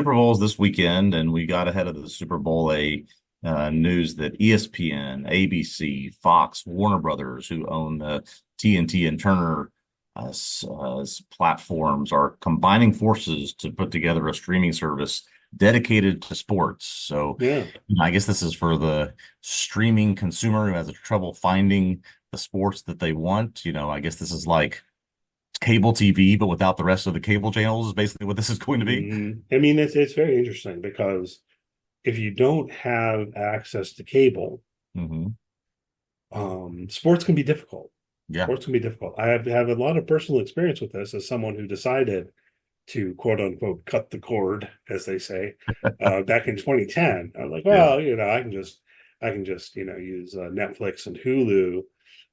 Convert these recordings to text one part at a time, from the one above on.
Super Bowl's this weekend, and we got ahead of the Super Bowl news that ESPN, ABC, Fox, Warner Brothers, who own the TNT and Turner platforms, are combining forces to put together a streaming service dedicated to sports. So, Yeah. I guess this is for the streaming consumer who has trouble finding the sports that they want. I guess this is like cable TV, but without the rest of the cable channels, is basically what this is going to be. I mean, it's very interesting because if you don't have access to cable, Hmm. sports can be difficult. Yeah. Sports can be difficult. I have a lot of personal experience with this as someone who decided to quote unquote cut the cord, as they say, back in 2010. I was like, Yeah. well, I can just use Netflix and Hulu.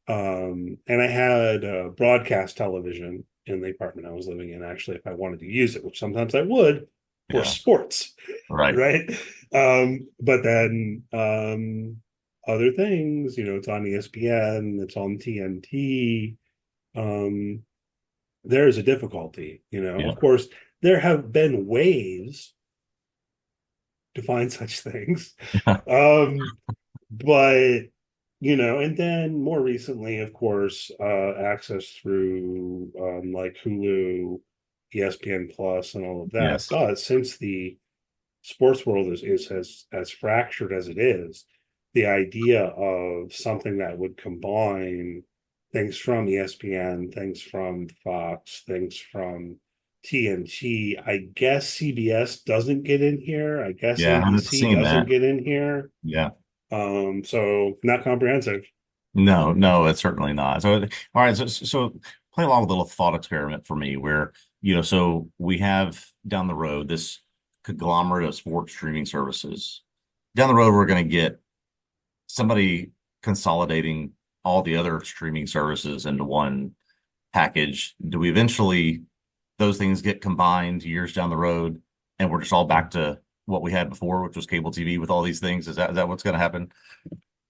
And I had broadcast television in the apartment I was living in, actually, if I wanted to use it, which sometimes I would for Yeah. sports, Right. right? But then other things, it's on ESPN, it's on TNT. Um, there is a difficulty, Yeah. Of course, there have been ways to find such things. Um, but and then more recently, of course, access through like Hulu, ESPN Plus, and all of that. Yes. But since the sports world is as fractured as it is, the idea of something that would combine things from ESPN, things from Fox, things from TNT. I guess CBS doesn't get in here. I guess Yeah. I haven't ABC seen doesn't that. get in here. Yeah. So not comprehensive. No, no, it's certainly not. So, all right. So play along with a little thought experiment for me where, so we have down the road this conglomerate of sports streaming services. Down the road, we're going to get somebody consolidating all the other streaming services into one package. Do we eventually, those things get combined years down the road and we're just all back to what we had before, which was cable TV with all these things? Is that what's going to happen?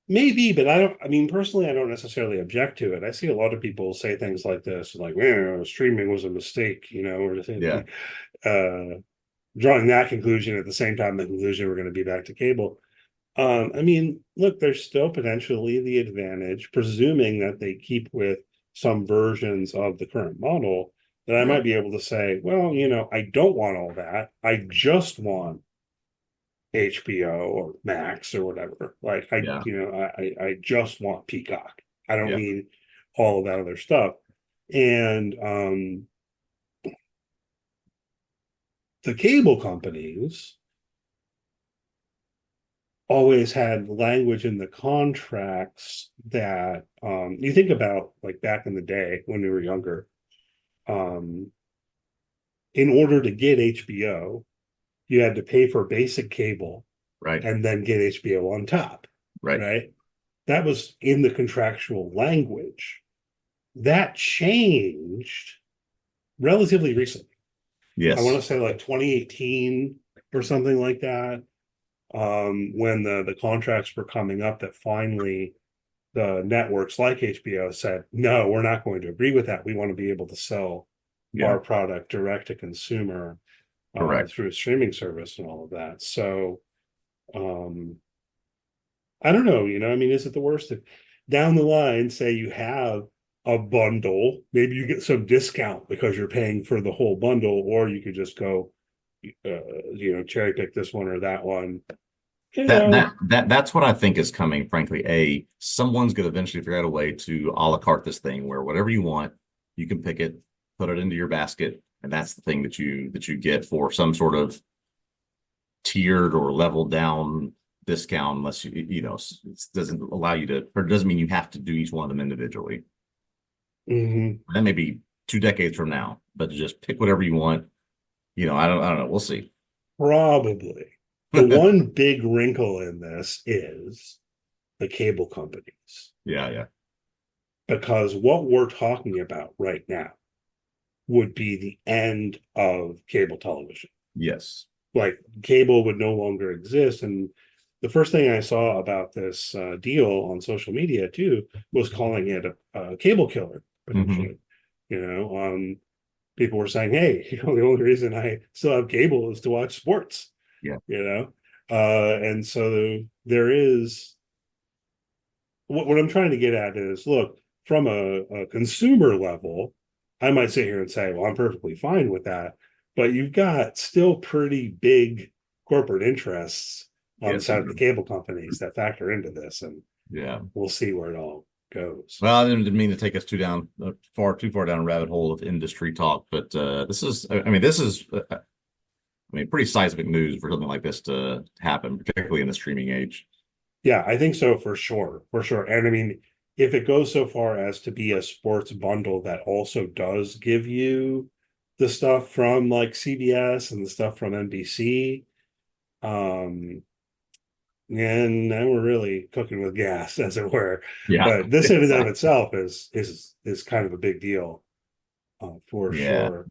Maybe, but I don't. I mean, personally, I don't necessarily object to it. I see a lot of people say things like this, like, streaming was a mistake," or Yeah. uh, drawing that conclusion at the same time the conclusion we're going to be back to cable. I mean, look, there's still potentially the advantage, presuming that they keep with some versions of the current model, that I Yeah. might be able to say, well, I don't want all that. I just want HBO or Max or whatever. Like Yeah. I just want Peacock. I don't Yeah. need all of that other stuff. And the cable companies always had language in the contracts that you think about, like back in the day when we were younger, um, in order to get HBO, you had to pay for basic cable Right. and then get HBO on top, Right. right? That was in the contractual language. That changed relatively recently. I want Yes. to say like 2018 or something like that, when the contracts were coming up, that finally the networks like HBO said, no, we're not going to agree with that. We want to be able to sell Yeah. our product direct to consumer Correct. through a streaming service and all of that. So um, I don't know, I mean, is it the worst if down the line, say you have a bundle, maybe you get some discount because you're paying for the whole bundle, or you could just go, cherry pick this one or that one, you That know. that that's what I think is coming, frankly. Someone's going to eventually figure out a way to a la carte this thing where whatever you want, you can pick it, put it into your basket, and that's the thing that you get for some sort of tiered or leveled down discount, unless it doesn't allow you to, or it doesn't mean you have to do each one of them individually. Mhm. That may be 2 decades from now, but to just pick whatever you want, I don't know. We'll see. Probably. The one big wrinkle in this is the cable companies, Yeah, yeah. because what we're talking about right now would be the end of cable television. Yes. Like cable would no longer exist. And the first thing I saw about this deal on social media too was calling it a cable killer Hmm. potentially. You know, people were saying, "Hey, you know, the only reason I still have cable is to watch sports." Yeah. You know, and so there is what I'm trying to get at is, look, from a consumer level, I might sit here and say, well, I'm perfectly fine with that, but you've got still pretty big corporate interests on the Yes, you side of the do. cable companies that factor into this, and Yeah. we'll see where it all goes. Well, I didn't mean to take us too far down a rabbit hole of industry talk, but this is, pretty seismic news for something like this to happen, particularly in the streaming age. Yeah, I think so for sure, for sure. And I mean, if it goes so far as to be a sports bundle that also does give you the stuff from like CBS and the stuff from NBC, um, and now we're really cooking with gas, as it were. Yeah, But this in and of exactly. itself is kind of a big deal, for Yeah. sure.